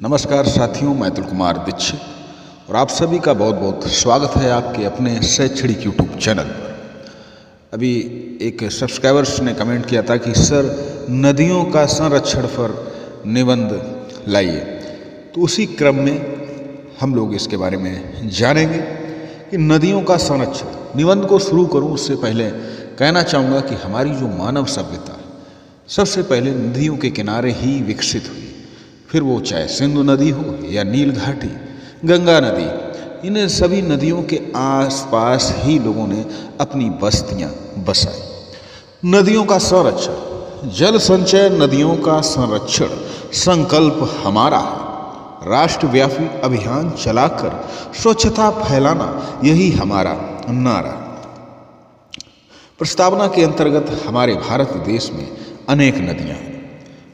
नमस्कार साथियों, मैं अतुल कुमार दीक्षित और आप सभी का बहुत बहुत स्वागत है आपके अपने शैक्षणिक यूट्यूब चैनल पर। अभी एक सब्सक्राइबर्स ने कमेंट किया था कि सर नदियों का संरक्षण पर निबंध लाइए, तो उसी क्रम में हम लोग इसके बारे में जानेंगे कि नदियों का संरक्षण। निबंध को शुरू करूं उससे पहले कहना चाहूँगा कि हमारी जो मानव सभ्यता सबसे पहले नदियों के किनारे ही विकसित हुई, फिर वो चाहे सिंधु नदी हो या नील घाटी, गंगा नदी, इन सभी नदियों के आसपास ही लोगों ने अपनी बस्तियां बसाई। नदियों का संरक्षण, जल संचय, नदियों का संरक्षण संकल्प हमारा है। राष्ट्रव्यापी अभियान चलाकर स्वच्छता फैलाना यही हमारा नारा। प्रस्तावना के अंतर्गत हमारे भारत देश में अनेक नदियां हैं,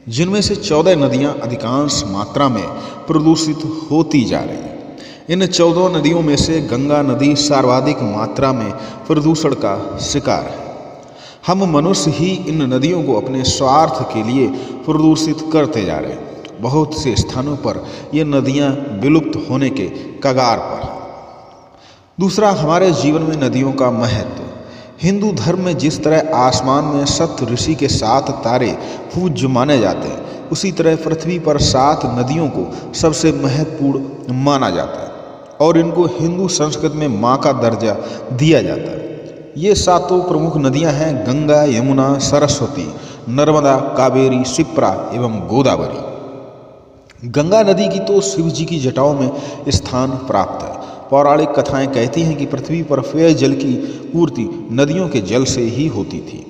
जिनमें से 14 नदियां अधिकांश मात्रा में प्रदूषित होती जा रही हैं। इन 14 नदियों में से गंगा नदी सर्वाधिक मात्रा में प्रदूषण का शिकार है। हम मनुष्य ही इन नदियों को अपने स्वार्थ के लिए प्रदूषित करते जा रहे हैं। बहुत से स्थानों पर ये नदियां विलुप्त होने के कगार पर हैं। दूसरा, हमारे जीवन में नदियों का महत्व। हिंदू धर्म में जिस तरह आसमान में सप्त ऋषि के 7 तारे पूज्य माने जाते हैं, उसी तरह पृथ्वी पर 7 नदियों को सबसे महत्वपूर्ण माना जाता है और इनको हिंदू संस्कृति में माँ का दर्जा दिया जाता है। ये 7 प्रमुख नदियाँ हैं गंगा, यमुना, सरस्वती, नर्मदा, कावेरी, शिप्रा एवं गोदावरी। गंगा नदी की तो शिव जी की जटाओं में स्थान प्राप्त है। पौराणिक कथाएं कहती हैं कि पृथ्वी पर पेयजल की पूर्ति नदियों के जल से ही होती थी।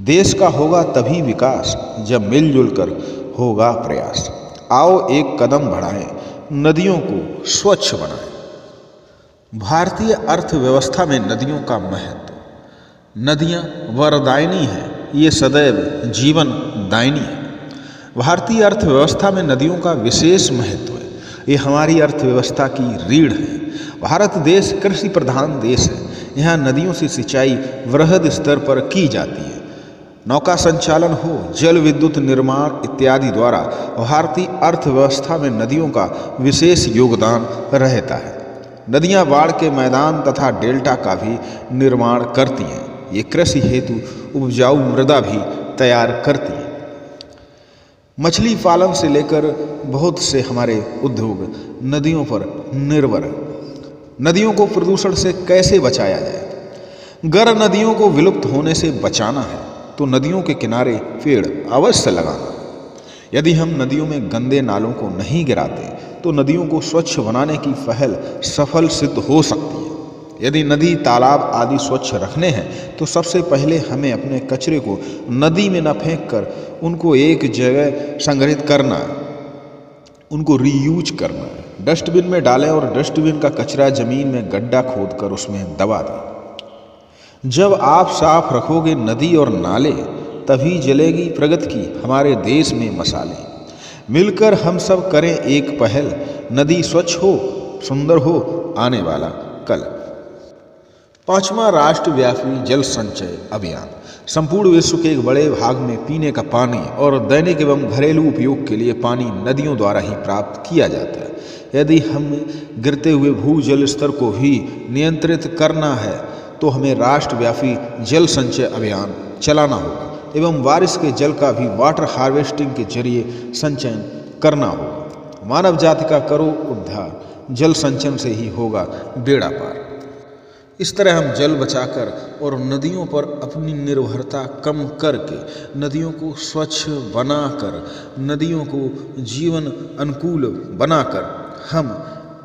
देश का होगा तभी विकास जब मिलजुल कर होगा प्रयास। आओ एक कदम बढ़ाएं, नदियों को स्वच्छ बनाएं। भारतीय अर्थव्यवस्था में नदियों का महत्व। नदियां वरदायिनी हैं, ये सदैव जीवन दायिनी है। भारतीय अर्थव्यवस्था में नदियों का विशेष महत्व है। ये हमारी अर्थव्यवस्था की रीढ़ है। भारत देश कृषि प्रधान देश है। यहाँ नदियों से सिंचाई वृहद स्तर पर की जाती है। नौका संचालन हो, जल विद्युत निर्माण इत्यादि द्वारा भारतीय अर्थव्यवस्था में नदियों का विशेष योगदान रहता है। नदियाँ बाढ़ के मैदान तथा डेल्टा का भी निर्माण करती हैं। ये कृषि हेतु उपजाऊ मृदा भी तैयार करती हैं। मछली पालन से लेकर बहुत से हमारे उद्योग नदियों पर निर्भर हैं। नदियों को प्रदूषण से कैसे बचाया जाए? अगर नदियों को विलुप्त होने से बचाना है तो नदियों के किनारे पेड़ अवश्य लगाना। यदि हम नदियों में गंदे नालों को नहीं गिराते तो नदियों को स्वच्छ बनाने की पहल सफल सिद्ध हो सकती है। यदि नदी, तालाब आदि स्वच्छ रखने हैं तो सबसे पहले हमें अपने कचरे को नदी में न फेंक कर उनको एक जगह संग्रहित करना है, उनको रीयूज करना है। डस्टबिन में डालें और डस्टबिन का कचरा जमीन में गड्ढा खोदकर उसमें दबा दें। जब आप साफ रखोगे नदी और नाले, तभी जलेगी प्रगति की हमारे देश में मसाले। मिलकर हम सब करें एक पहल, नदी स्वच्छ हो, सुंदर हो आने वाला कल। 5वां राष्ट्रव्यापी जल संचय अभियान। संपूर्ण विश्व के एक बड़े भाग में पीने का पानी और दैनिक एवं घरेलू उपयोग के लिए पानी नदियों द्वारा ही प्राप्त किया जाता है। यदि हम गिरते हुए भूजल स्तर को भी नियंत्रित करना है तो हमें राष्ट्रव्यापी जल संचय अभियान चलाना होगा एवं बारिश के जल का भी वाटर हार्वेस्टिंग के जरिए संचयन करना होगा। मानव जाति का करो उद्धार, जल संचयन से ही होगा बेड़ा पार। इस तरह हम जल बचाकर और नदियों पर अपनी निर्भरता कम करके नदियों को स्वच्छ बनाकर, नदियों को जीवन अनुकूल बनाकर हम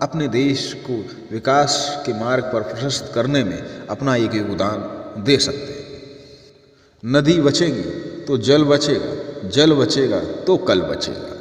अपने देश को विकास के मार्ग पर प्रशस्त करने में अपना एक योगदान दे सकते हैं। नदी बचेगी तो जल बचेगा, जल बचेगा तो कल बचेगा।